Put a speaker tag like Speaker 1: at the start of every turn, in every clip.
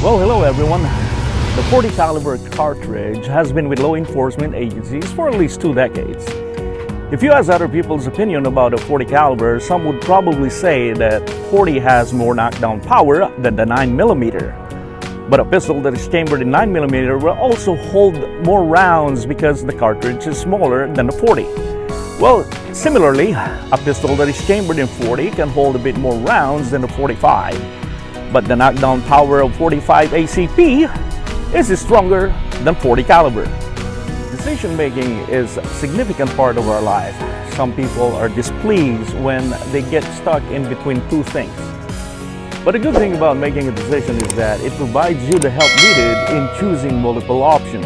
Speaker 1: Well, hello everyone. The .40 caliber cartridge has been with law enforcement agencies for at least 2 decades. If you ask other people's opinion about a .40 caliber, some would probably say that .40 has more knockdown power than the 9mm. But a pistol that is chambered in 9mm will also hold more rounds because the cartridge is smaller than the .40. Well, similarly, a pistol that is chambered in .40 can hold a bit more rounds than the .45. But the knockdown power of .45 ACP is stronger than .40 caliber. Decision making is a significant part of our life. Some people are displeased when they get stuck in between two things. But the good thing about making a decision is that it provides you the help needed in choosing multiple options.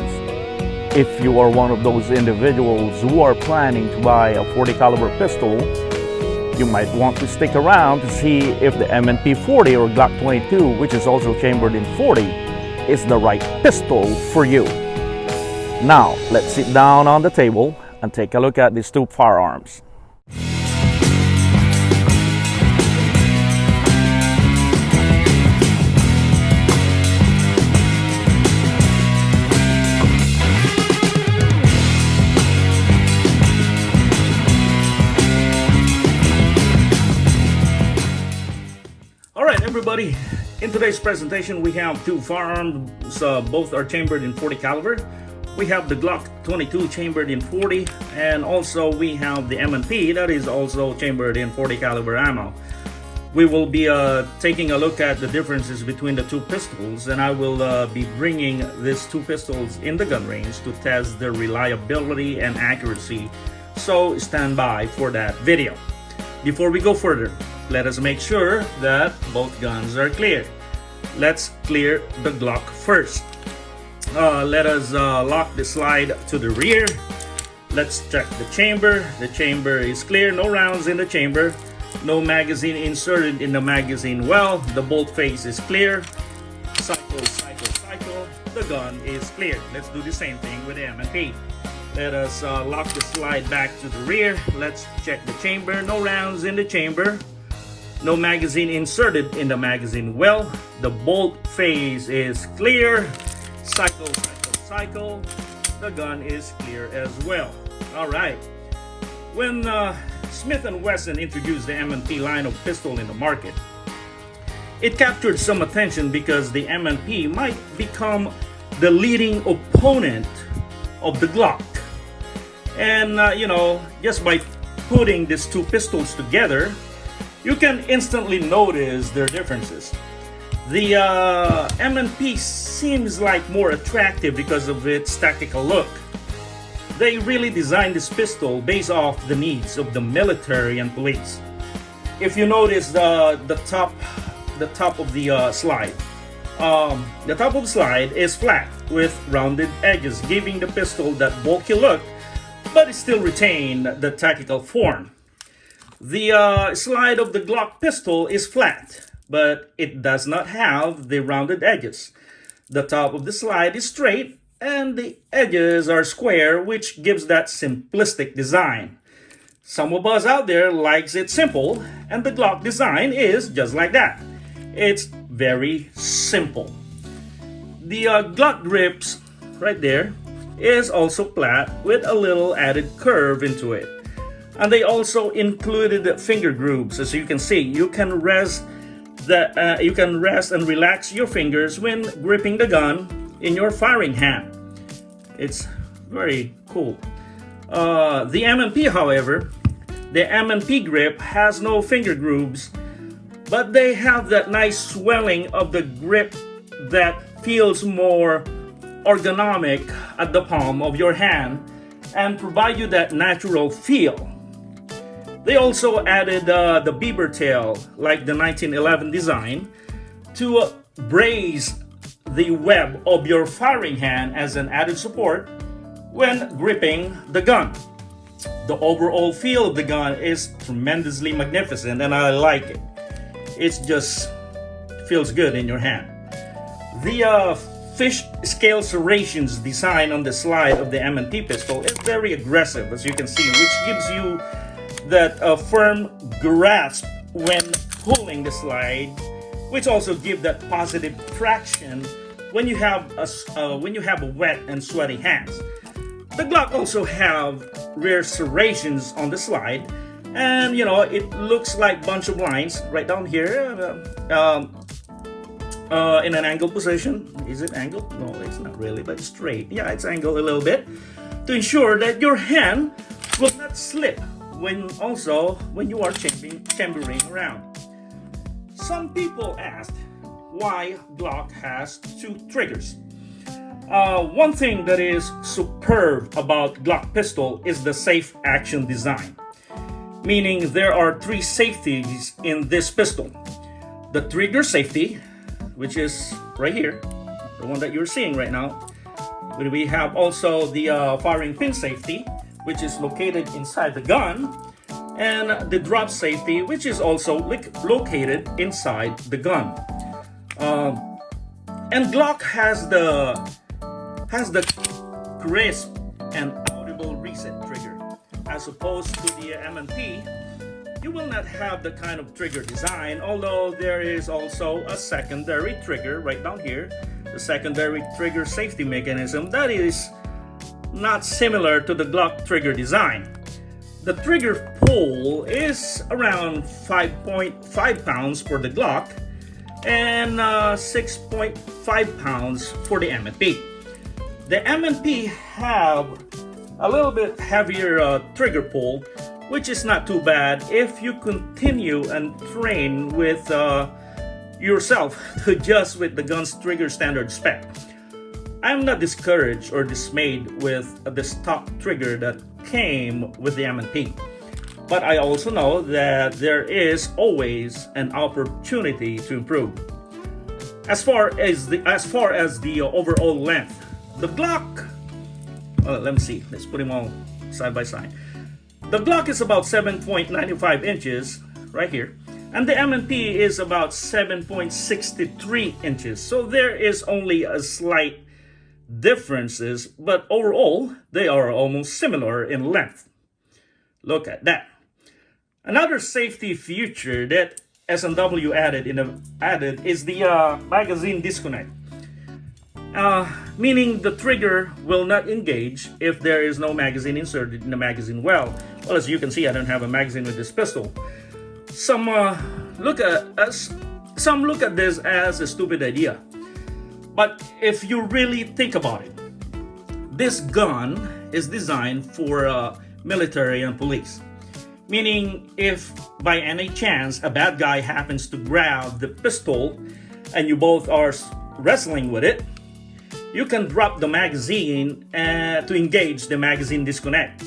Speaker 1: If you are one of those individuals who are planning to buy a .40 caliber pistol, you might want to stick around to see if the M&P 40 or Glock 22, which is also chambered in .40, is the right pistol for you. Now, let's sit down on the table and take a look at these two firearms. Everybody, in today's presentation we have two firearms, both are chambered in .40 caliber. We have the Glock 22 chambered in .40, and also we have the M&P that is also chambered in .40 caliber ammo. We will be taking a look at the differences between the two pistols, and I will be bringing these two pistols in the gun range to test their reliability and accuracy, so stand by for that video. Before we go further, let us make sure that both guns are clear. Let's clear the Glock first. Let us lock the slide to the rear. Let's check the chamber. The chamber is clear, no rounds in the chamber, no magazine inserted in the magazine well. The bolt face is clear. Cycle, cycle, cycle. The gun is clear. Let's do the same thing with the M&P. Let us lock the slide back to the rear. Let's check the chamber. No rounds in the chamber. No magazine inserted in the magazine well. The bolt face is clear. Cycle, cycle, cycle. The gun is clear as well. Alright. When Smith Wesson introduced the M&P line of pistol in the market, it captured some attention because the M&P might become the leading opponent of the Glock. And just by putting these two pistols together, you can instantly notice their differences. The M&P seems like more attractive because of its tactical look. They really designed this pistol based off the needs of the military and police. If you notice the top of the slide, the top of the slide is flat with rounded edges, giving the pistol that bulky look, but it still retains the tactical form. The slide of the Glock pistol is flat, but it does not have the rounded edges. The top of the slide is straight and the edges are square, which gives that simplistic design. Some of us out there likes it simple, and the Glock design is just like that. It's very simple. The Glock grips right there is also flat with a little added curve into it. And they also included finger grooves. As you can see, you can rest and relax your fingers when gripping the gun in your firing hand. It's very cool. The M&P, however, the M&P grip has no finger grooves, but they have that nice swelling of the grip that feels more ergonomic at the palm of your hand and provide you that natural feel. They also added the beaver tail, like the 1911 design, to brace the web of your firing hand as an added support when gripping the gun. The overall feel of the gun is tremendously magnificent, and I like it. It just feels good in your hand. The fish scale serrations design on the slide of the M&P pistol is very aggressive, as you can see, which gives you that firm grasp when pulling the slide which also give that positive traction when you have a wet and sweaty hands. The Glock also have rear serrations on the slide, and you know, it looks like bunch of lines right down here in an angled position. Is it angled? No, it's not really, but straight. Yeah, it's angled a little bit to ensure that your hand will not slip when you are chambering around. Some people asked why Glock has 2 triggers. One thing that is superb about Glock pistol is the safe action design, meaning there are 3 safeties in this pistol. The trigger safety, which is right here, the one that you're seeing right now. We have also the firing pin safety, which is located inside the gun, and the drop safety, which is also located inside the gun. And Glock has the crisp and audible reset trigger, as opposed to the M&P. You will not have the kind of trigger design, although there is also a secondary trigger right down here, the secondary trigger safety mechanism that is not similar to the Glock trigger design. The trigger pull is around 5.5 pounds for the Glock and 6.5 pounds for the M&P. The M&P have a little bit heavier trigger pull, which is not too bad if you continue and train with yourself to adjust with the gun's trigger standard spec. I'm not discouraged or dismayed with the stock trigger that came with the M&P, but I also know that there is always an opportunity to improve. As far as the overall length, the Glock, let me see, let's put them all side by side. The Glock is about 7.95 inches right here, and the M&P is about 7.63 inches. So there is only a slight differences, but overall they are almost similar in length. Look at that. Another safety feature that S&W added is the magazine disconnect, meaning the trigger will not engage if there is no magazine inserted in the magazine well. Well, as you can see, I don't have a magazine with this pistol. Some look at this as a stupid idea, but if you really think about it, this gun is designed for military and police. Meaning, if by any chance a bad guy happens to grab the pistol and you both are wrestling with it, you can drop the magazine to engage the magazine disconnect.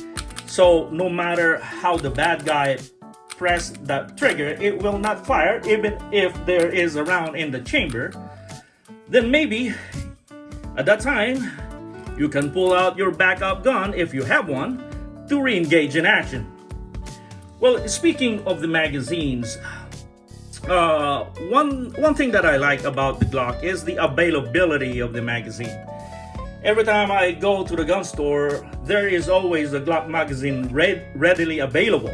Speaker 1: So no matter how the bad guy press that trigger, it will not fire even if there is a round in the chamber. Then maybe at that time you can pull out your backup gun, if you have one, to re-engage in action. Well, speaking of the magazines, one thing that I like about the Glock is the availability of the magazine. Every time I go to the gun store, there is always a Glock magazine readily available.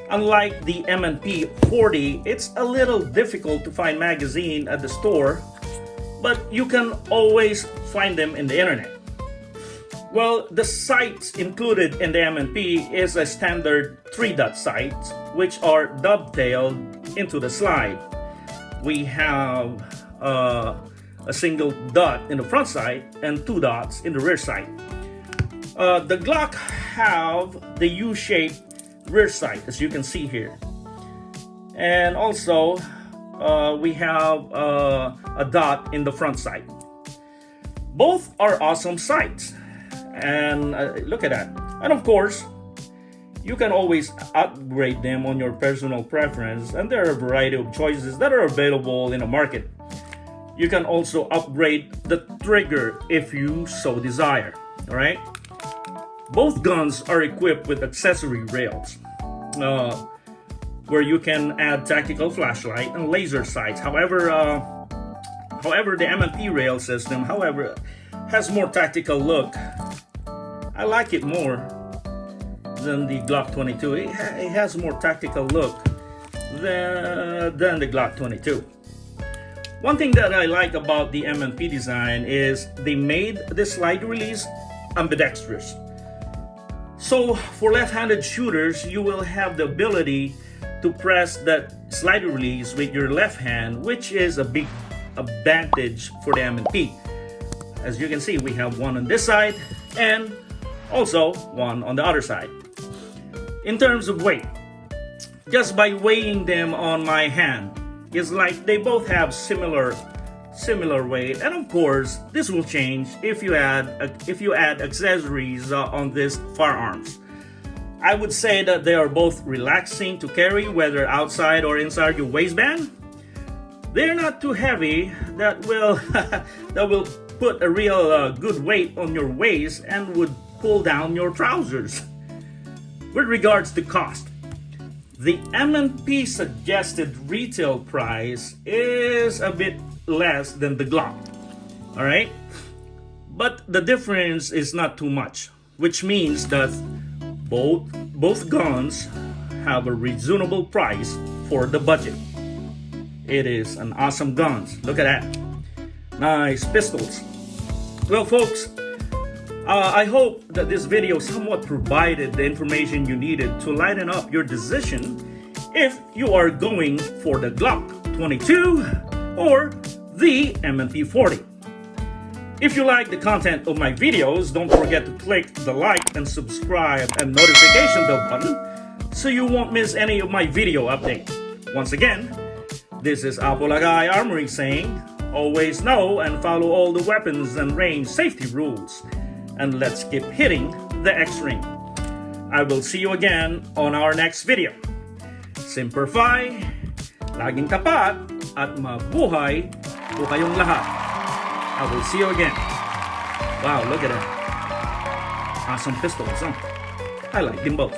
Speaker 1: Unlike the M&P 40, it's a little difficult to find magazine at the store, but you can always find them in the internet. Well, the sights included in the M&P is a standard 3-dot sights, which are dovetailed into the slide. We have a single dot in the front sight and 2 dots in the rear sight. The Glock have the U-shaped rear sight, as you can see here, and also we have a dot in the front sight. Both are awesome sights, and look at that. And of course, you can always upgrade them on your personal preference, and there are a variety of choices that are available in the market. You can also upgrade the trigger if you so desire. All right. Both guns are equipped with accessory rails, where you can add tactical flashlight and laser sights. However, the M&P rail system, has more tactical look. I like it more than the Glock 22. It has more tactical look than the Glock 22. One thing that I like about the M&P design is they made the slide release ambidextrous. So for left-handed shooters, you will have the ability to press that slide release with your left hand, which is a big advantage for the M&P. As you can see, we have one on this side and also one on the other side. In terms of weight, just by weighing them on my hand, it's like they both have similar weight, and of course this will change if you add accessories on these firearms. I would say that they are both relaxing to carry, whether outside or inside your waistband. They're not too heavy that will that will put a real good weight on your waist and would pull down your trousers. With regards to cost, the M&P suggested retail price is a bit less than the Glock, all right? But the difference is not too much, which means that both guns have a reasonable price for the budget. It is an awesome guns. Look at that. Nice pistols. Well, folks, I hope that this video somewhat provided the information you needed to lighten up your decision if you are going for the Glock 22 or the M&P 40. If you like the content of my videos, don't forget to click the like and subscribe and notification bell button so you won't miss any of my video updates. Once again, this is Apolagay Armory saying, always know and follow all the weapons and range safety rules. And let's keep hitting the X-ring. I will see you again on our next video. Semper Fi, laging tapat, at mabuhay po kayong lahat. I will see you again. Wow, look at that. Awesome pistols, huh? I like them both.